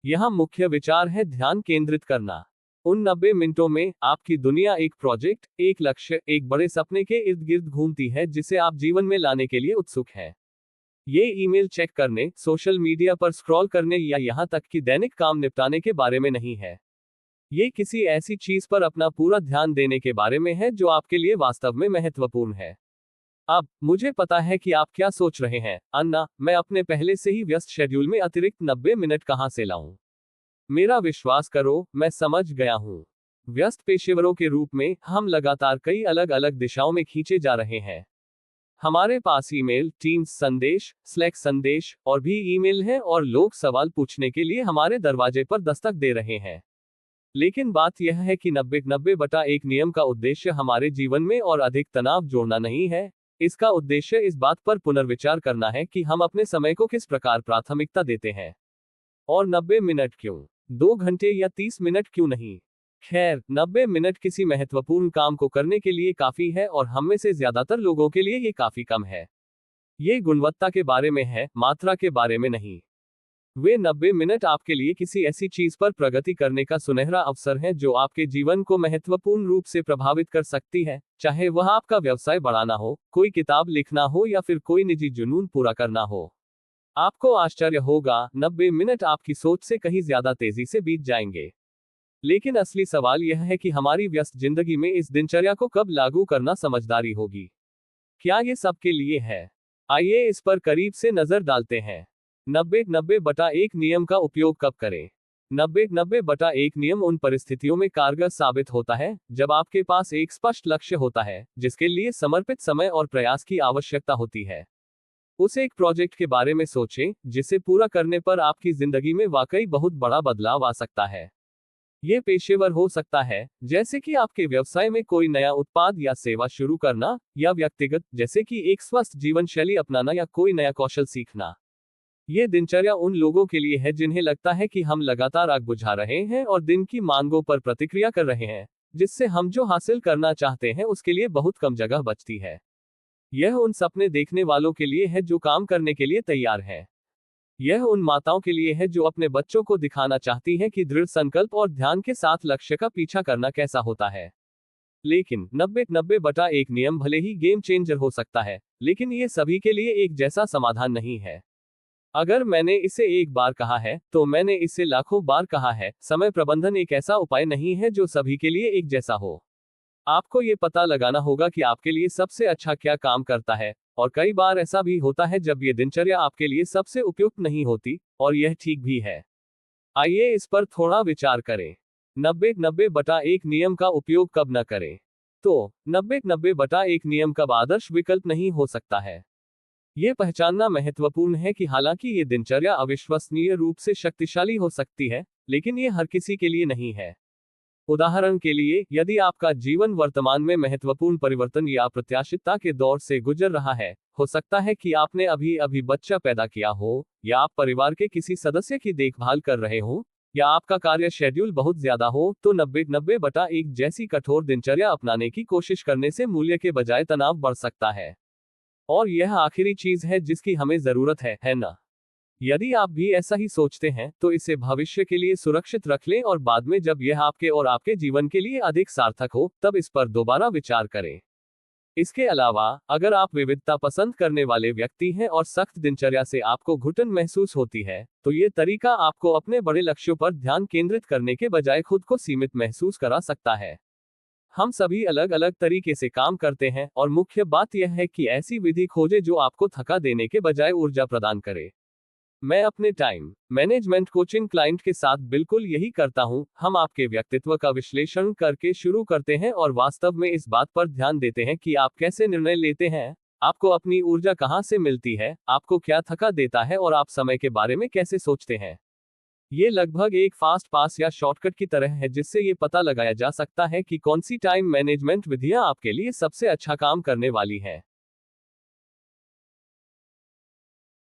यहाँ मुख्य विचार है ध्यान केंद्रित करना। उन 90 मिनटों में आपकी दुनिया एक प्रोजेक्ट, एक लक्ष्य, एक बड़े सपने के इर्द गिर्द घूमती है जिसे आप जीवन में लाने के लिए उत्सुक हैं। ये ईमेल चेक करने, सोशल मीडिया पर स्क्रॉल करने या यहाँ तक कि दैनिक काम निपटाने के बारे में नहीं है। ये किसी ऐसी चीज पर अपना पूरा ध्यान देने के बारे में है जो आपके लिए वास्तव में महत्वपूर्ण है। अब मुझे पता है कि आप क्या सोच रहे हैं, अन्ना, मैं अपने पहले से ही व्यस्त शेड्यूल में अतिरिक्त 90 मिनट कहां से लाऊं? मेरा विश्वास करो, मैं समझ गया हूं। व्यस्त पेशेवरों के रूप में हम लगातार कई अलग अलग दिशाओं में खींचे जा रहे हैं। हमारे पास ईमेल, टीम्स संदेश, स्लैक संदेश और भी ईमेल हैं और लोग सवाल पूछने के लिए हमारे दरवाजे पर दस्तक दे रहे हैं। लेकिन बात यह है कि 90-90/1 नियम का उद्देश्य हमारे जीवन में और अधिक तनाव जोड़ना नहीं है। इसका उद्देश्य इस बात पर पुनर्विचार करना है कि हम अपने समय को किस प्रकार प्राथमिकता देते हैं। और 90 मिनट क्यों? 2 घंटे या 30 मिनट क्यों नहीं? खैर, 90 मिनट किसी महत्वपूर्ण काम को करने के लिए काफी है और हम में से ज्यादातर लोगों के लिए ये काफी कम है। ये गुणवत्ता के बारे में है, मात्रा के बारे में नहीं। वे 90 मिनट आपके लिए किसी ऐसी चीज पर प्रगति करने का सुनहरा अवसर है जो आपके जीवन को महत्वपूर्ण रूप से प्रभावित कर सकती है, चाहे वह आपका व्यवसाय बढ़ाना हो, कोई किताब लिखना हो या फिर कोई निजी जुनून पूरा करना हो। आपको आश्चर्य होगा, 90 मिनट आपकी सोच से कहीं ज्यादा तेजी से बीत जाएंगे। लेकिन असली सवाल यह है कि हमारी व्यस्त जिंदगी में इस दिनचर्या को कब लागू करना समझदारी होगी। क्या ये सबके लिए है? आइए इस पर करीब से नजर डालते हैं। 90-90/1 नियम का उपयोग कब करें? 90-90/1 नियम उन परिस्थितियों में कारगर साबित होता है जब आपके पास एक स्पष्ट लक्ष्य होता है जिसके लिए समर्पित समय और प्रयास की आवश्यकता होती है। उस एक प्रोजेक्ट के बारे में सोचें जिसे पूरा करने पर आपकी जिंदगी में वाकई बहुत बड़ा बदलाव आ सकता है। ये पेशेवर हो सकता है, जैसे कि आपके व्यवसाय में कोई नया उत्पाद या सेवा शुरू करना, या व्यक्तिगत, जैसे कि एक स्वस्थ जीवन शैली अपनाना या कोई नया कौशल सीखना। ये दिनचर्या उन लोगों के लिए है जिन्हें लगता है कि हम लगातार आग बुझा रहे हैं और दिन की मांगों पर प्रतिक्रिया कर रहे हैं, जिससे हम जो हासिल करना चाहते हैं उसके लिए बहुत कम जगह बचती है। यह उन सपने देखने वालों के लिए है जो काम करने के लिए तैयार हैं। यह उन माताओं के लिए है जो अपने बच्चों को दिखाना चाहती हैं कि दृढ़ संकल्प और ध्यान के साथ लक्ष्य का पीछा करना कैसा होता है। लेकिन 90-90/1 नियम भले ही गेम चेंजर हो सकता है, लेकिन ये सभी के लिए एक जैसा समाधान नहीं है। अगर मैंने इसे एक बार कहा है, तो मैंने इसे लाखों बार कहा है, समय प्रबंधन एक ऐसा उपाय नहीं है जो सभी के लिए एक जैसा हो। आपको ये पता लगाना होगा कि आपके लिए सबसे अच्छा क्या काम करता है, और कई बार ऐसा भी होता है जब ये दिनचर्या आपके लिए सबसे उपयुक्त नहीं होती, और यह ठीक भी है। आइए इस पर थोड़ा विचार करें। 90-90/1 नियम का उपयोग कब न करें? तो 90-90/1 नियम कब आदर्श विकल्प नहीं हो सकता है। ये पहचानना महत्वपूर्ण है कि हालांकि ये दिनचर्या अविश्वसनीय रूप से शक्तिशाली हो सकती है, लेकिन ये हर किसी के लिए नहीं है। उदाहरण के लिए, यदि आपका जीवन वर्तमान में महत्वपूर्ण परिवर्तन या अप्रत्याशितता के दौर से गुजर रहा है, हो सकता है कि आपने अभी अभी बच्चा पैदा किया हो, या आप परिवार के किसी सदस्य की देखभाल कर रहे हो, या आपका कार्य शेड्यूल बहुत ज्यादा हो, तो 90-90/1 जैसी कठोर दिनचर्या अपनाने की कोशिश करने से मूल्य के बजाय तनाव बढ़ सकता है। और यह आखिरी चीज है जिसकी हमें जरूरत है ना? यदि आप भी ऐसा ही सोचते हैं, तो इसे भविष्य के लिए सुरक्षित रख लें और बाद में जब यह आपके और आपके जीवन के लिए अधिक सार्थक हो, तब इस पर दोबारा विचार करें। इसके अलावा, अगर आप विविधता पसंद करने वाले व्यक्ति हैं और सख्त दिनचर्या से आपको घुटन महसूस होती है, तो ये तरीका आपको अपने बड़े लक्ष्यों पर ध्यान केंद्रित करने के बजाय खुद को सीमित महसूस करा सकता है। हम सभी अलग अलग तरीके से काम करते हैं, और मुख्य बात यह है कि ऐसी विधि खोजें जो आपको थका देने के बजाय ऊर्जा प्रदान करे। मैं अपने टाइम मैनेजमेंट कोचिंग क्लाइंट के साथ बिल्कुल यही करता हूं। हम आपके व्यक्तित्व का विश्लेषण करके शुरू करते हैं और वास्तव में इस बात पर ध्यान देते हैं कि आप कैसे निर्णय लेते हैं, आपको अपनी ऊर्जा कहां से मिलती है, आपको क्या थका देता है और आप समय के बारे में कैसे सोचते हैं। ये लगभग एक फास्ट पास या शॉर्टकट की तरह है जिससे ये पता लगाया जा सकता है कि कौन सी टाइम मैनेजमेंट विधियां आपके लिए सबसे अच्छा काम करने वाली हैं।